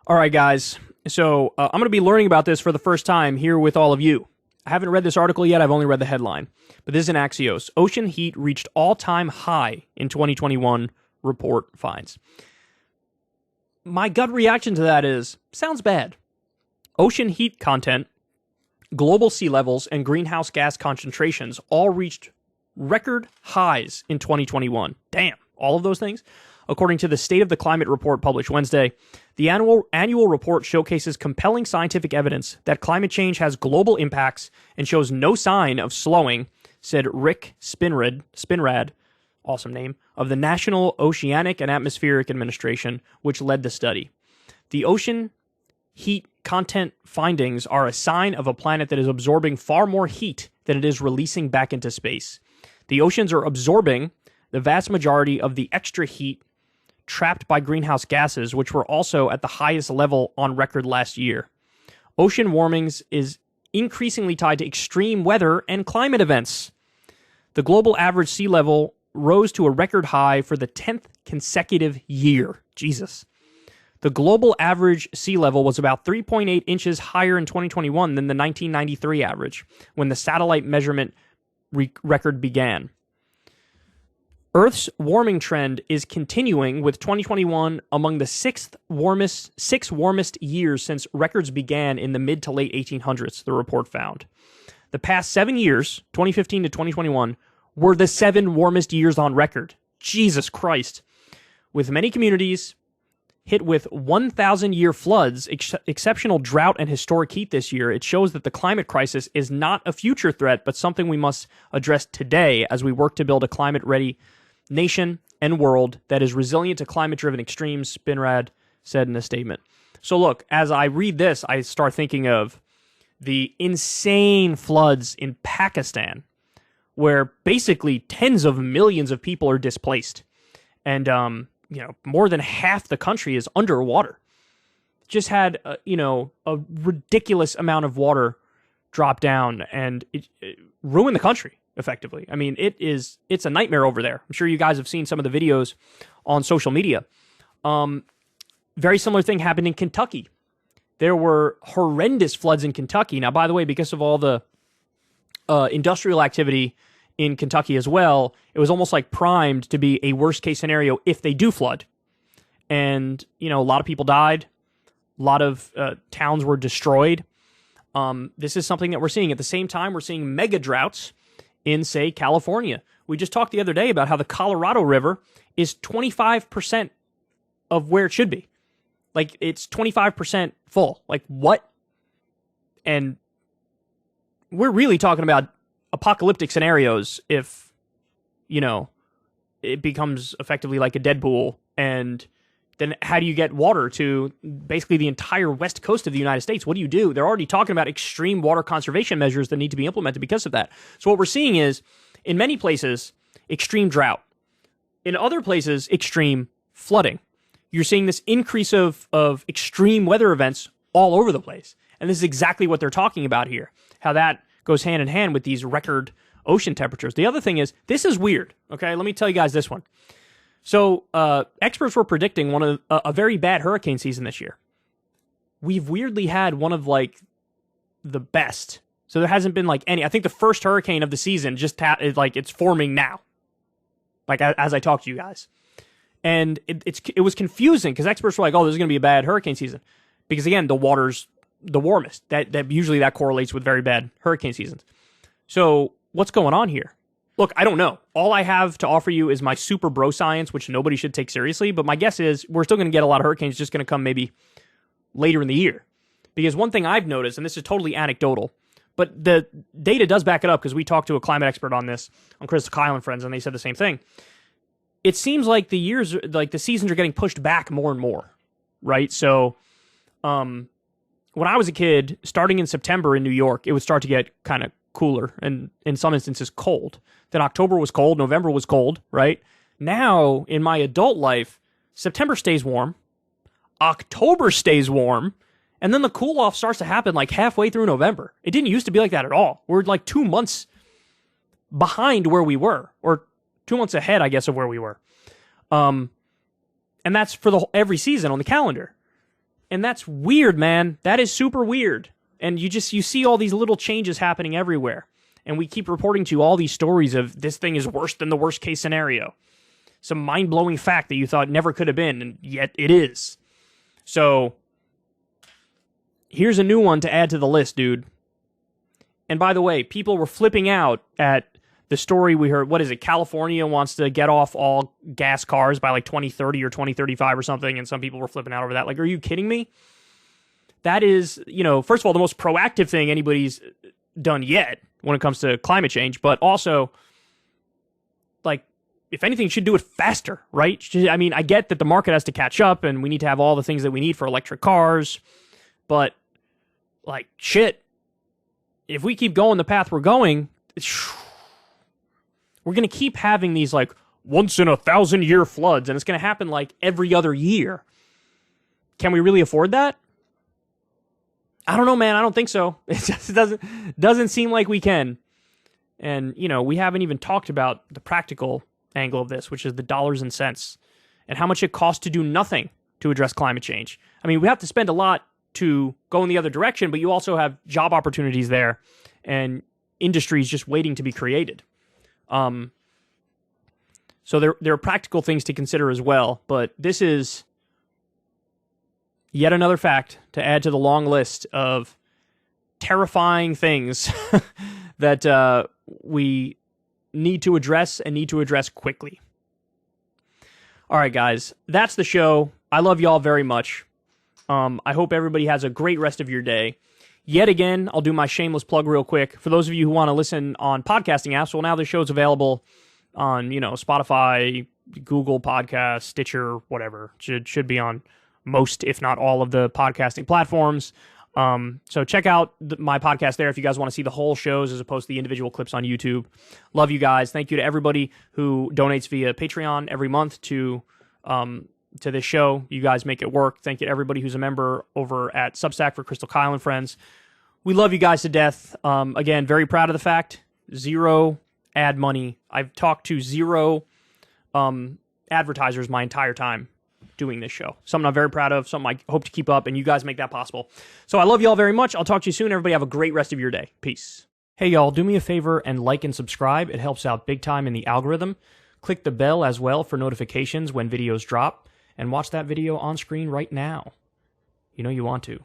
All right, guys. So I'm going to be learning about this for the first time here with all of you. I haven't read this article yet. I've only read the headline. But this is in Axios. Ocean heat reached all-time high in 2021, report finds. My gut reaction to that is, sounds bad. Ocean heat content, global sea levels, and greenhouse gas concentrations all reached record highs in 2021. Damn, all of those things? According to the State of the Climate report published Wednesday, the annual report showcases compelling scientific evidence that climate change has global impacts and shows no sign of slowing, said Rick Spinrad, awesome name, of the National Oceanic and Atmospheric Administration, which led the study. The ocean heat content findings are a sign of a planet that is absorbing far more heat than it is releasing back into space. The oceans are absorbing the vast majority of the extra heat trapped by greenhouse gases, which were also at the highest level on record last year. Ocean warming is increasingly tied to extreme weather and climate events. The global average sea level rose to a record high for the 10th consecutive year. Jesus. The global average sea level was about 3.8 inches higher in 2021 than the 1993 average, when the satellite measurement record began. Earth's warming trend is continuing, with 2021 among the six warmest years since records began in the mid to late 1800s, the report found. The past 7 years, 2015 to 2021, were the 7 warmest years on record. Jesus Christ. With many communities hit with 1,000-year floods, exceptional drought, and historic heat this year, it shows that the climate crisis is not a future threat, but something we must address today as we work to build a climate-ready nation and world that is resilient to climate-driven extremes, Spinrad said in a statement. So look, as I read this, I start thinking of the insane floods in Pakistan, where basically tens of millions of people are displaced. And, more than half the country is underwater. Just had, a ridiculous amount of water drop down, and it ruined the country. Effectively. I mean, it's a nightmare over there. I'm sure you guys have seen some of the videos on social media. Very similar thing happened in Kentucky. There were horrendous floods in Kentucky. Now, by the way, because of all the industrial activity in Kentucky as well, it was almost like primed to be a worst case scenario if they do flood. And, a lot of people died. A lot of towns were destroyed. This is something that we're seeing. At the same time, we're seeing mega droughts in, say, California. We just talked the other day about how the Colorado River is 25% of where it should be. Like, it's 25% full. Like, what? And we're really talking about apocalyptic scenarios if, it becomes effectively like a dead pool. And then how do you get water to basically the entire west coast of the United States? What do? They're already talking about extreme water conservation measures that need to be implemented because of that. So what we're seeing is, in many places, extreme drought. In other places, extreme flooding. You're seeing this increase of extreme weather events all over the place. And this is exactly what they're talking about here, how that goes hand in hand with these record ocean temperatures. The other thing is, this is weird, okay? Let me tell you guys this one. So, experts were predicting a very bad hurricane season this year. We've weirdly had one of, the best. So there hasn't been, any. I think the first hurricane of the season it's forming now. As I talk to you guys. And it was confusing, because experts were like, oh, this is going to be a bad hurricane season. Because, again, the water's the warmest. That usually that correlates with very bad hurricane seasons. So, what's going on here? Look, I don't know. All I have to offer you is my super bro science, which nobody should take seriously. But my guess is we're still going to get a lot of hurricanes just going to come maybe later in the year. Because one thing I've noticed, and this is totally anecdotal, but the data does back it up, because we talked to a climate expert on this, on Chris Kyle and Friends, and they said the same thing. It seems like the seasons are getting pushed back more and more, right? So, when I was a kid, starting in September in New York, it would start to get kind of cooler, and in some instances cold. Then October was cold, November was cold, right? Now, in my adult life, September stays warm, October stays warm, and then the cool-off starts to happen halfway through November. It didn't used to be like that at all. We're 2 months behind where we were, or 2 months ahead, I guess, of where we were. And that's for every season on the calendar. And that's weird, man. That is super weird. And you see all these little changes happening everywhere. And we keep reporting to you all these stories of this thing is worse than the worst case scenario. Some mind-blowing fact that you thought never could have been, and yet it is. So, here's a new one to add to the list, dude. And by the way, people were flipping out at the story we heard. What is it? California wants to get off all gas cars by like 2030 or 2035 or something, and some people were flipping out over that. Like, are you kidding me? That is, first of all, the most proactive thing anybody's done yet when it comes to climate change, but also, like, if anything, should do it faster, right? I mean, I get that the market has to catch up and we need to have all the things that we need for electric cars, but, like, shit, if we keep going the path we're going, we're going to keep having these, like, once-in-a-thousand-year floods, and it's going to happen, like, every other year. Can we really afford that? I don't know, man. I don't think so. It just doesn't seem like we can. And, we haven't even talked about the practical angle of this, which is the dollars and cents, and how much it costs to do nothing to address climate change. I mean, we have to spend a lot to go in the other direction, but you also have job opportunities there and industries just waiting to be created. So there are practical things to consider as well, but this is yet another fact to add to the long list of terrifying things that we need to address and need to address quickly. All right, guys, that's the show. I love y'all very much. I hope everybody has a great rest of your day. Yet again, I'll do my shameless plug real quick. For those of you who want to listen on podcasting apps, well, now the show's available on, Spotify, Google Podcasts, Stitcher, whatever. Should be on most, if not all, of the podcasting platforms. So check out my podcast there if you guys want to see the whole shows as opposed to the individual clips on YouTube. Love you guys. Thank you to everybody who donates via Patreon every month to this show. You guys make it work. Thank you to everybody who's a member over at Substack for Crystal Kyle and Friends. We love you guys to death. Again, very proud of the fact. 0 ad money. I've talked to 0 advertisers my entire time doing this show. Something I'm very proud of, something I hope to keep up, and you guys make that possible. So I love you all very much. I'll talk to you soon. Everybody have a great rest of your day. Peace. Hey, y'all, do me a favor and like and subscribe. It helps out big time in the algorithm. Click the bell as well for notifications when videos drop, and watch that video on screen right now. You know you want to.